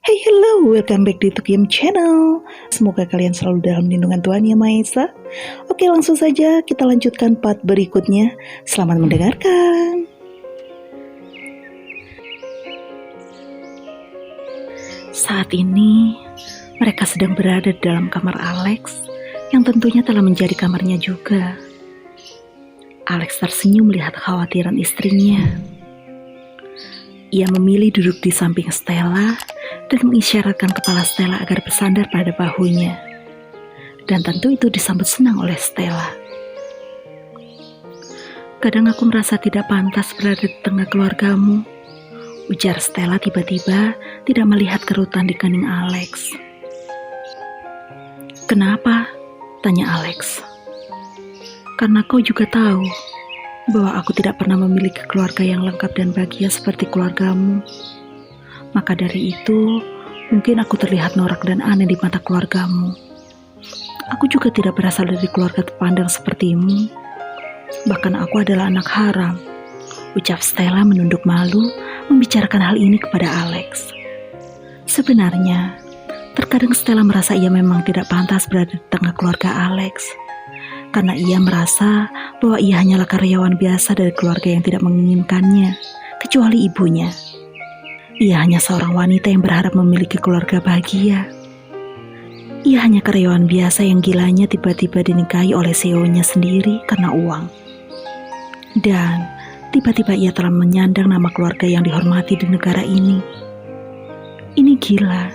Hey hello, welcome back di Tukiem Channel. Semoga kalian selalu dalam lindungan Tuhan Yang Maha Esa. Oke, langsung saja kita lanjutkan part berikutnya. Selamat mendengarkan. Saat ini mereka sedang berada di dalam kamar Alex, yang tentunya telah menjadi kamarnya juga. Alex tersenyum melihat kekhawatiran istrinya. Ia memilih duduk di samping Stella dan mengisyaratkan kepala Stella agar bersandar pada bahunya. Dan tentu itu disambut senang oleh Stella. Kadang aku merasa tidak pantas berada di tengah keluargamu, ujar Stella tiba-tiba tidak melihat kerutan di kening Alex. Kenapa? Tanya Alex. Karena kau juga tahu bahwa aku tidak pernah memiliki keluarga yang lengkap dan bahagia seperti keluargamu. Maka dari itu, mungkin aku terlihat norak dan aneh di mata keluargamu. Aku juga tidak berasal dari keluarga terpandang sepertimu. Bahkan aku adalah anak haram, ucap Stella menunduk malu membicarakan hal ini kepada Alex. Sebenarnya, terkadang Stella merasa ia memang tidak pantas berada di tengah keluarga Alex. Karena ia merasa bahwa ia hanyalah karyawan biasa dari keluarga yang tidak menginginkannya, kecuali ibunya. Ia hanya seorang wanita yang berharap memiliki keluarga bahagia. Ia hanya karyawan biasa yang gilanya tiba-tiba dinikahi oleh CEO-nya sendiri karena uang. Dan tiba-tiba ia telah menyandang nama keluarga yang dihormati di negara ini. Ini gila.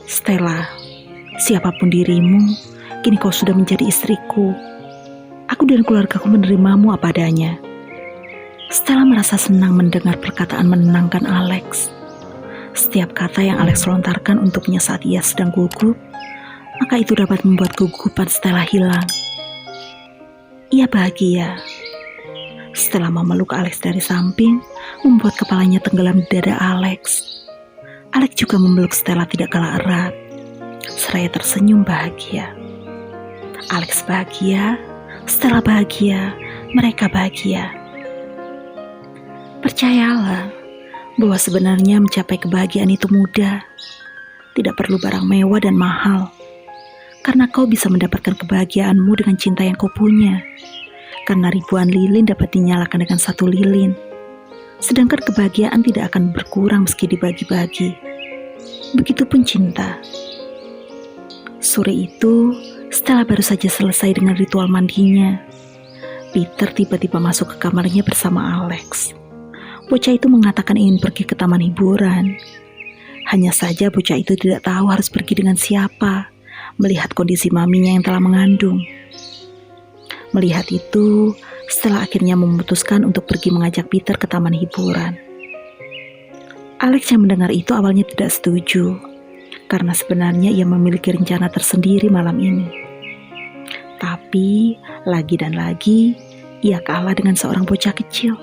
Stella, siapapun dirimu, kini kau sudah menjadi istriku. Aku dan keluargaku menerimamu apa adanya. Stella merasa senang mendengar perkataan menenangkan Alex. Setiap kata yang Alex lontarkan untuknya saat ia sedang gugup, maka itu dapat membuat kegugupan Stella hilang. Ia bahagia. Stella memeluk Alex dari samping, membuat kepalanya tenggelam di dada Alex. Alex juga memeluk Stella tidak kalah erat, seraya tersenyum bahagia. Alex bahagia, Stella bahagia, mereka bahagia. Percayalah bahwa sebenarnya mencapai kebahagiaan itu mudah. Tidak perlu barang mewah dan mahal. Karena kau bisa mendapatkan kebahagiaanmu dengan cinta yang kau punya. Karena ribuan lilin dapat dinyalakan dengan satu lilin. Sedangkan kebahagiaan tidak akan berkurang meski dibagi-bagi. Begitupun cinta. Sore itu, Stella baru saja selesai dengan ritual mandinya. Peter tiba-tiba masuk ke kamarnya bersama Alex. Bocah itu mengatakan ingin pergi ke taman hiburan. Hanya saja bocah itu tidak tahu harus pergi dengan siapa, melihat kondisi maminya yang telah mengandung. Melihat itu, Stella akhirnya memutuskan untuk pergi mengajak Peter ke taman hiburan. Alex yang mendengar itu awalnya tidak setuju, karena sebenarnya ia memiliki rencana tersendiri malam ini. Tapi, lagi dan lagi, ia kalah dengan seorang bocah kecil.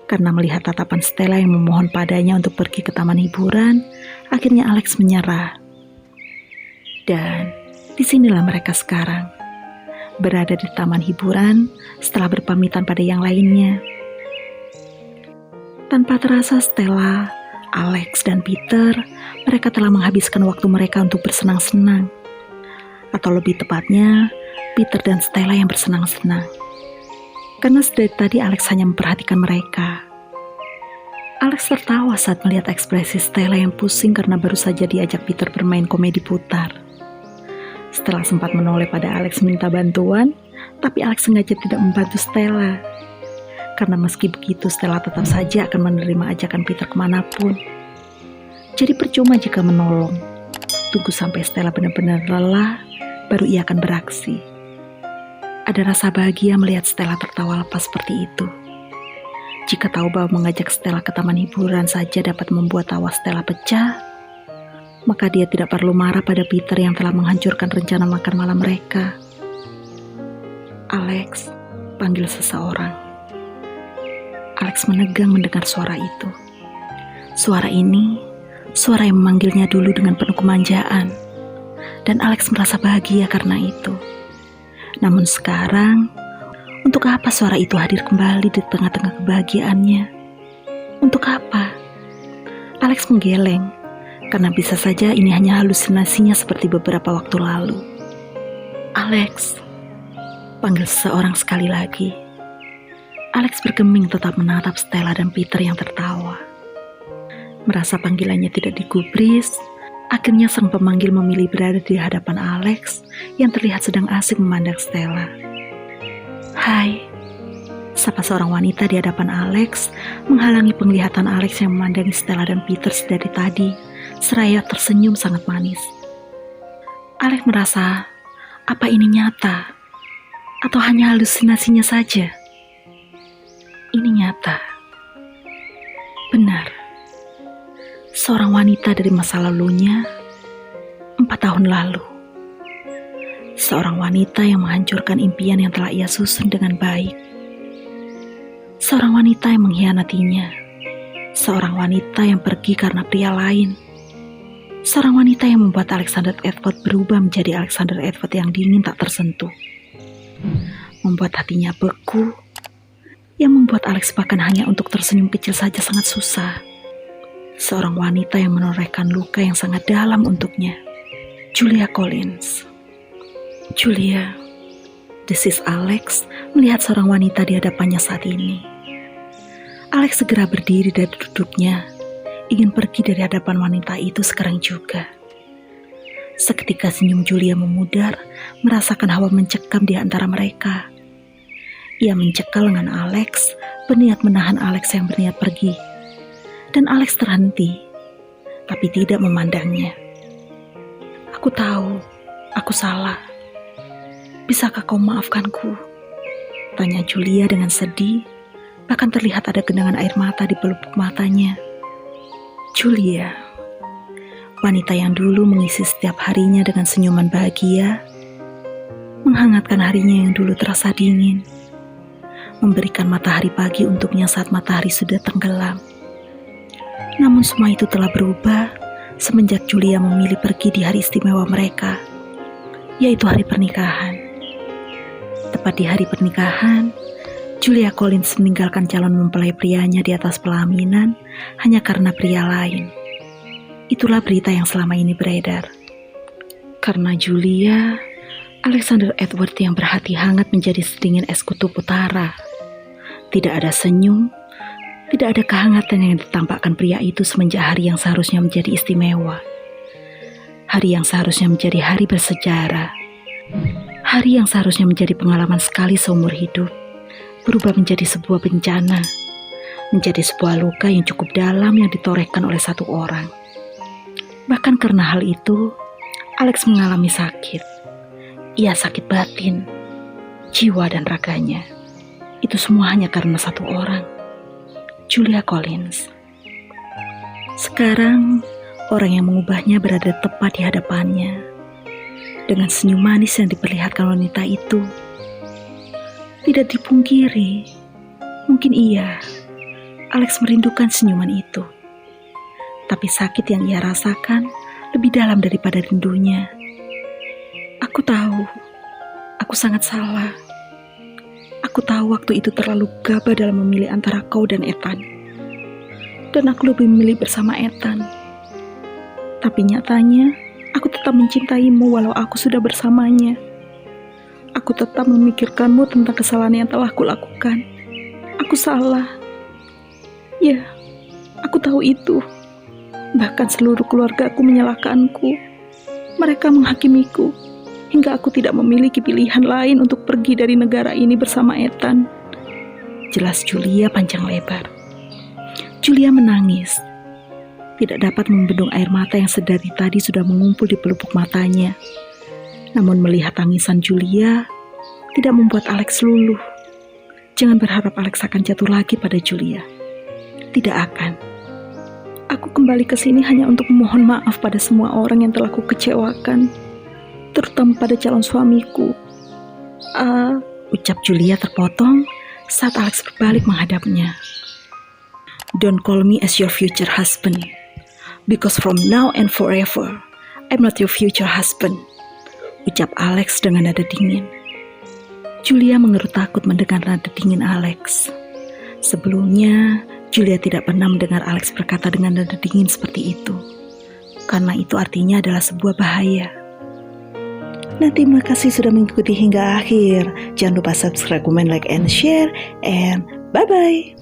Karena melihat tatapan Stella yang memohon padanya untuk pergi ke taman hiburan, akhirnya Alex menyerah. Dan disinilah mereka sekarang, berada di taman hiburan setelah berpamitan pada yang lainnya. Tanpa terasa Stella, Alex dan Peter, mereka telah menghabiskan waktu mereka untuk bersenang-senang. Atau lebih tepatnya, Peter dan Stella yang bersenang-senang. Karena dari tadi Alex hanya memperhatikan mereka. Alex tertawa saat melihat ekspresi Stella yang pusing karena baru saja diajak Peter bermain komedi putar. Stella sempat menoleh pada Alex minta bantuan, tapi Alex sengaja tidak membantu Stella. Karena meski begitu Stella tetap saja akan menerima ajakan Peter kemanapun. Jadi percuma jika menolong. Tunggu sampai Stella benar-benar lelah, baru ia akan beraksi. Ada rasa bahagia melihat Stella tertawa lepas seperti itu. Jika tahu bahwa mengajak Stella ke taman hiburan saja dapat membuat tawa Stella pecah, maka dia tidak perlu marah pada Peter yang telah menghancurkan rencana makan malam mereka. Alex, panggil seseorang. Alex menegang mendengar suara itu. Suara ini, suara yang memanggilnya dulu dengan penuh kemanjaan. Dan Alex merasa bahagia karena itu. Namun sekarang, untuk apa suara itu hadir kembali di tengah-tengah kebahagiaannya? Untuk apa? Alex menggeleng, karena bisa saja ini hanya halusinasinya seperti beberapa waktu lalu. Alex, panggil seseorang sekali lagi. Alex bergeming tetap menatap Stella dan Peter yang tertawa. Merasa panggilannya tidak digubris, akhirnya sang pemanggil memilih berada di hadapan Alex yang terlihat sedang asik memandang Stella. Hai, sapa seorang wanita di hadapan Alex, menghalangi penglihatan Alex yang memandangi Stella dan Peter dari tadi, seraya tersenyum sangat manis. Alex merasa, apa ini nyata? Atau hanya halusinasinya saja? Ini nyata. Benar. Seorang wanita dari masa lalunya, 4 tahun lalu. Seorang wanita yang menghancurkan impian yang telah ia susun dengan baik. Seorang wanita yang mengkhianatinya. Seorang wanita yang pergi karena pria lain. Seorang wanita yang membuat Alexander Edward berubah menjadi Alexander Edward yang dingin tak tersentuh. Membuat hatinya beku. Yang membuat Alex bahkan hanya untuk tersenyum kecil saja sangat susah. Seorang wanita yang menorehkan luka yang sangat dalam untuknya. Julia Collins. Julia, desis Alex melihat seorang wanita di hadapannya saat ini. Alex segera berdiri dari duduknya, ingin pergi dari hadapan wanita itu sekarang juga. Seketika senyum Julia memudar, merasakan hawa mencekam di antara mereka. Ia mencekal lengan Alex, berniat menahan Alex yang berniat pergi. Dan Alex terhenti, tapi tidak memandangnya. Aku tahu, aku salah. Bisakah kau maafkanku? Tanya Julia dengan sedih, bahkan terlihat ada genangan air mata di pelupuk matanya. Julia, wanita yang dulu mengisi setiap harinya dengan senyuman bahagia, menghangatkan harinya yang dulu terasa dingin, memberikan matahari pagi untuknya saat matahari sudah tenggelam. Namun semua itu telah berubah semenjak Julia memilih pergi di hari istimewa mereka, yaitu hari pernikahan. Tepat di hari pernikahan, Julia Collins meninggalkan calon mempelai prianya di atas pelaminan hanya karena pria lain. Itulah berita yang selama ini beredar. Karena Julia, Alexander Edward yang berhati hangat menjadi sedingin es kutub utara. Tidak ada senyum, tidak ada kehangatan yang ditampakkan pria itu semenjak hari yang seharusnya menjadi istimewa. Hari yang seharusnya menjadi hari bersejarah. Hari yang seharusnya menjadi pengalaman sekali seumur hidup, berubah menjadi sebuah bencana, menjadi sebuah luka yang cukup dalam yang ditorehkan oleh satu orang. Bahkan karena hal itu, Alex mengalami sakit. Ia sakit batin, jiwa dan raganya. Itu semua hanya karena satu orang, Julia Collins. Sekarang, orang yang mengubahnya berada tepat di hadapannya. Dengan senyum manis yang diperlihatkan wanita itu. Tidak dipungkiri, mungkin iya, Alex merindukan senyuman itu. Tapi sakit yang ia rasakan lebih dalam daripada rindunya. Aku tahu, aku sangat salah. Aku tahu waktu itu terlalu gabah dalam memilih antara kau dan Ethan. Dan aku lebih memilih bersama Ethan. Tapi nyatanya, aku tetap mencintaimu walau aku sudah bersamanya. Aku tetap memikirkanmu tentang kesalahan yang telah kulakukan. Aku salah. Ya, aku tahu itu. Bahkan seluruh keluargaku menyalahkanku. Mereka menghakimiku. Hingga aku tidak memiliki pilihan lain untuk pergi dari negara ini bersama Ethan. Jelas Julia panjang lebar. Julia menangis. Tidak dapat membendung air mata yang sedari tadi sudah mengumpul di pelupuk matanya. Namun melihat tangisan Julia, tidak membuat Alex luluh. Jangan berharap Alex akan jatuh lagi pada Julia. Tidak akan. Aku kembali ke sini hanya untuk memohon maaf pada semua orang yang telah kukecewakan, terutama pada calon suamiku. Ucap Julia terpotong saat Alex berbalik menghadapnya. Don't call me as your future husband. Because from now and forever, I'm not your future husband. Ucap Alex dengan nada dingin. Julia mengerut takut mendengar nada dingin Alex. Sebelumnya, Julia tidak pernah mendengar Alex berkata dengan nada dingin seperti itu, karena itu artinya adalah sebuah bahaya. Nah, terima kasih sudah mengikuti hingga akhir. Jangan lupa subscribe, comment, like, and share, and bye-bye.